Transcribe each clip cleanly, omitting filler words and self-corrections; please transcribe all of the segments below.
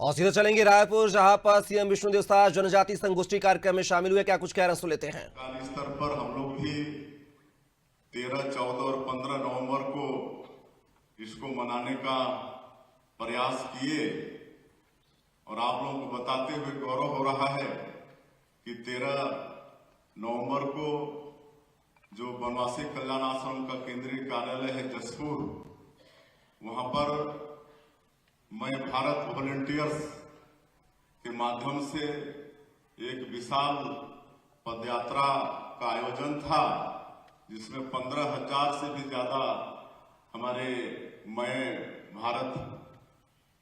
और सीधे चलेंगे रायपुर, जहां पर सीएम विष्णुदेव साय जनजाति संगोष्ठी कार्यक्रम में शामिल हुए। क्या कुछ कह रहे हैं, सुन लेते हैं। स्तर पर हम लोग भी 13, 14 और 15 नवंबर को इसको मनाने का प्रयास किए और आप लोगों को बताते हुए गौरव हो रहा है कि 13 नवंबर को जो वनवासी कल्याण आश्रम का केंद्रीय कार्यालय है जसपुर, वहां पर मैं भारत वॉलंटियर्स के माध्यम से एक विशाल पदयात्रा का आयोजन था, जिसमें 15,000 से भी ज्यादा हमारे भारत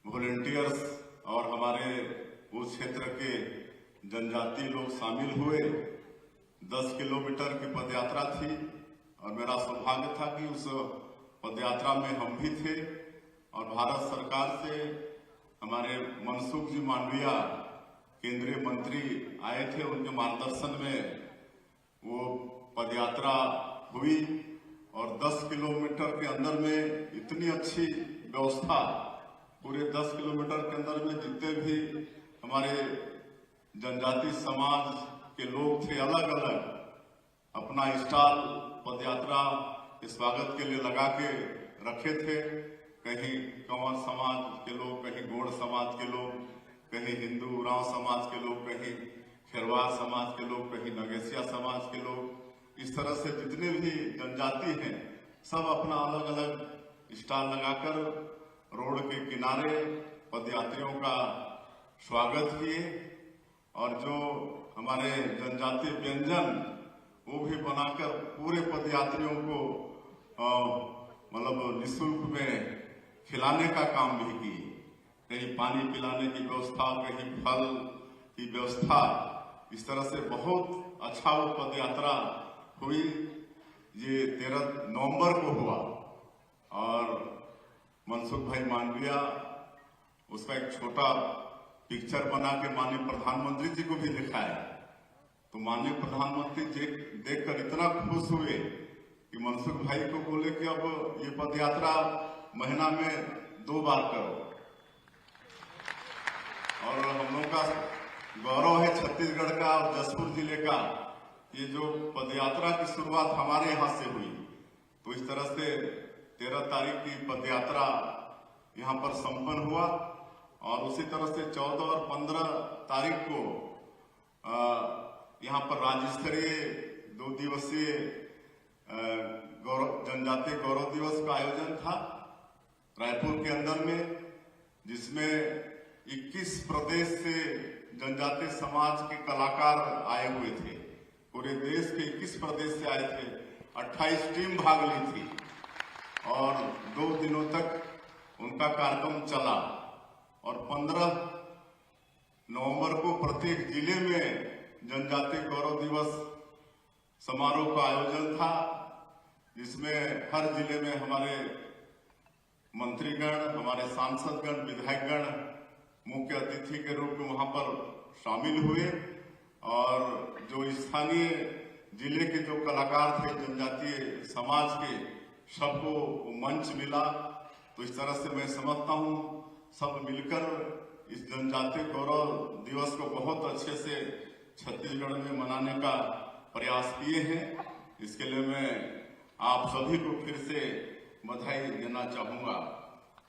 वॉलंटियर्स और हमारे उस क्षेत्र के जनजातीय लोग शामिल हुए। 10 किलोमीटर की पदयात्रा थी और मेरा सौभाग्य था कि उस पदयात्रा में हम भी थे और भारत सरकार से हमारे मनसुख जी मांडविया केंद्रीय मंत्री आए थे। उनके मार्गदर्शन में वो पदयात्रा हुई और 10 किलोमीटर के अंदर में इतनी अच्छी व्यवस्था, पूरे 10 किलोमीटर के अंदर में जितने भी हमारे जनजाति समाज के लोग थे, अलग अलग अपना स्टॉल पदयात्रा के स्वागत के लिए लगा के रखे थे। कहीं कंवर समाज के लोग, कहीं गोड़ समाज के लोग, कहीं हिंदू उरांव समाज के लोग, कहीं खेरवार समाज के लोग, कहीं नगेसिया समाज के लोग। इस तरह से जितने भी जनजाति हैं सब अपना अलग अलग स्टॉल लगाकर रोड के किनारे पदयात्रियों का स्वागत किए और जो हमारे जनजातीय व्यंजन वो भी बनाकर पूरे पदयात्रियों को मतलब निःशुल्क में खिलाने का काम भी किए। कहीं पानी पिलाने की व्यवस्था, कहीं फल की व्यवस्था, इस तरह से बहुत अच्छा वो पदयात्रा हुई। ये 13 नवंबर को हुआ और मनसुख भाई मांडविया उसका एक छोटा पिक्चर बना के माननीय प्रधानमंत्री जी को भी दिखाया। तो माननीय प्रधानमंत्री देखकर इतना खुश हुए कि मनसुख भाई को बोले कि अब ये पदयात्रा महीना में 2 बार करो। और हम लोग का गौरव है छत्तीसगढ़ का और जसपुर जिले का, ये जो पदयात्रा की शुरुआत हमारे यहाँ से हुई। तो इस तरह से 13 तारीख की पदयात्रा यहाँ पर संपन्न हुआ और उसी तरह से 14 और 15 तारीख को यहाँ पर राज्य स्तरीय 2 दिवसीय जनजातीय गौरव दिवस का आयोजन था रायपुर के अंदर में, जिसमें 21 प्रदेश से जनजातीय समाज के कलाकार आए हुए थे। पूरे देश के 21 प्रदेश से आए थे। 28 टीम भाग ली थी और 2 दिनों तक उनका कार्यक्रम चला और 15 नवंबर को प्रत्येक जिले में जनजातीय गौरव दिवस समारोह का आयोजन था, जिसमें हर जिले में हमारे मंत्रीगण, हमारे सांसदगण, विधायकगण मुख्य अतिथि के रूप में वहां पर शामिल हुए और जो स्थानीय जिले के जो कलाकार थे जनजातीय समाज के, सबको मंच मिला। तो इस तरह से मैं समझता हूं सब मिलकर इस जनजातीय गौरव दिवस को बहुत अच्छे से छत्तीसगढ़ में मनाने का प्रयास किए हैं। इसके लिए मैं आप सभी को फिर से बधाई देना चाहूंगा।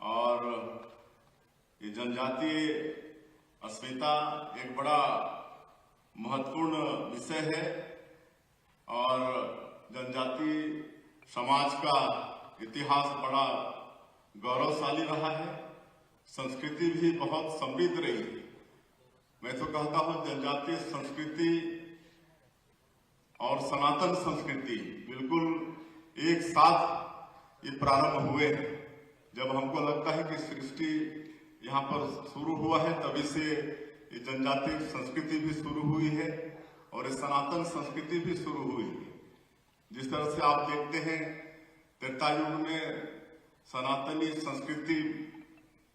और ये जनजातीय अस्मिता एक बड़ा महत्वपूर्ण विषय है और जनजातीय समाज का इतिहास बड़ा गौरवशाली रहा है। संस्कृति भी बहुत समृद्ध रही। मैं तो कहता हूं जनजातीय संस्कृति और सनातन संस्कृति बिल्कुल एक साथ ये प्रारंभ हुए। जब हमको लगता है कि सृष्टि यहाँ पर शुरू हुआ है, तभी से ये जनजातीय संस्कृति भी शुरू हुई है और ये सनातन संस्कृति भी शुरू हुई है। जिस तरह से आप देखते हैं त्रेता युग में सनातनी संस्कृति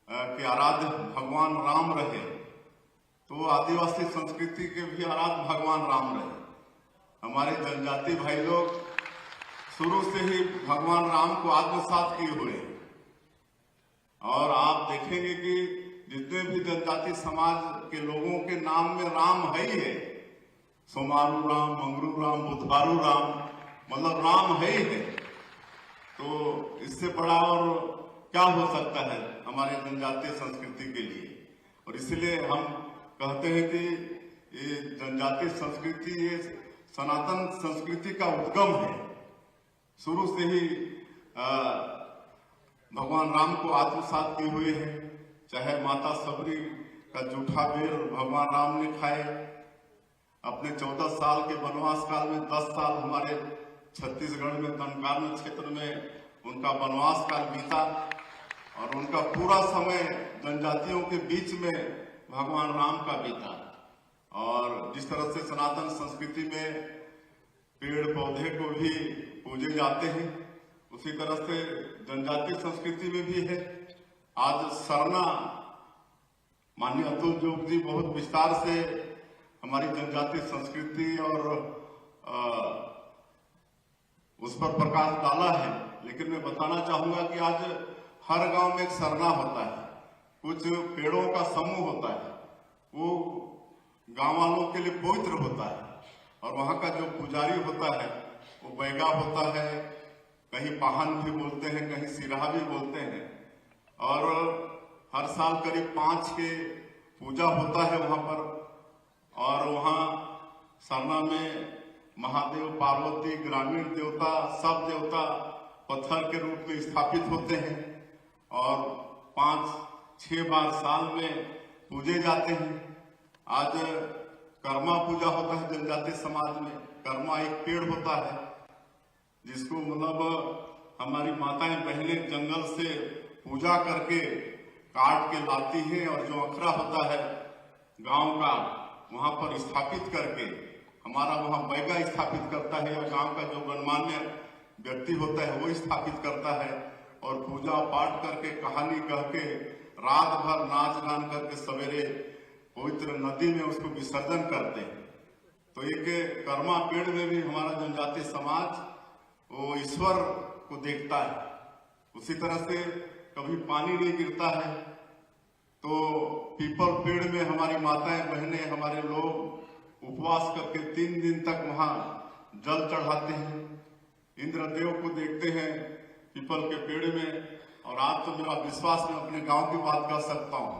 के आराध्य भगवान राम रहे, तो आदिवासी संस्कृति के भी आराध्य भगवान राम रहे। हमारे जनजाति भाई लोग शुरू से ही भगवान राम को आत्मसात किए हुए और आप देखेंगे कि जितने भी जनजाति समाज के लोगों के नाम में राम है ही है। सोमारू राम, मंगरू राम, बुधारू राम, मतलब राम है ही है। तो इससे बड़ा और क्या हो सकता है हमारे जनजातीय संस्कृति के लिए। और इसलिए हम कहते हैं कि ये जनजातीय संस्कृति ये सनातन संस्कृति का उद्गम है। शुरू से ही भगवान राम को आत्मसात किए हुए हैं। चाहे माता सबरी का जूठा बेर भगवान राम ने खाए, अपने 14 साल के वनवास काल में 10 साल हमारे छत्तीसगढ़ में दंडकारण्य क्षेत्र में उनका वनवास काल बीता और उनका पूरा समय जनजातियों के बीच में भगवान राम का बीता। और जिस तरह से सनातन संस्कृति में पेड़ पौधे को भी पूजे जाते हैं, उसी तरह से जनजातीय संस्कृति में भी है। आज सरना, माननीय अतुल जोग जी बहुत विस्तार से हमारी जनजातीय संस्कृति और उस पर प्रकाश डाला है। लेकिन मैं बताना चाहूंगा कि आज हर गांव में एक सरना होता है, कुछ पेड़ों का समूह होता है, वो गांव वालों के लिए पवित्र होता है। और वहां का जो पुजारी होता है वो बैगा होता है, कहीं पाहन भी बोलते हैं, कहीं सिराहा भी बोलते हैं। और हर साल करीब 5 के पूजा होता है वहां पर। और वहां सरना में महादेव, पार्वती, ग्रामीण देवता, सब देवता पत्थर के रूप में स्थापित होते हैं और 5-6 बार साल में पूजे जाते हैं। आज कर्मा पूजा होता है जनजातीय समाज में। कर्मा एक पेड़ होता है जिसको मतलब हमारी माताएं बहनें जंगल से पूजा करके काट के लाती हैं और जो अखरा होता है गांव का वहां पर स्थापित करके हमारा वहां बैगा स्थापित करता है या गांव का जो गणमान्य व्यक्ति होता है वो स्थापित करता है और पूजा पाठ करके कहानी कह के रात भर नाच गान करके सवेरे पवित्र नदी में उसको विसर्जन करते हैं। तो एक कर्मा पेड़ में भी हमारा जनजातीय समाज वो ईश्वर को देखता है। उसी तरह से कभी पानी नहीं गिरता है तो पीपल पेड़ में हमारी माताएं बहनें हमारे लोग उपवास करके 3 दिन तक वहां जल चढ़ाते हैं, इंद्रदेव को देखते हैं पीपल के पेड़ में। और आज तो मेरा विश्वास मैं अपने गांव की बात कर सकता हूं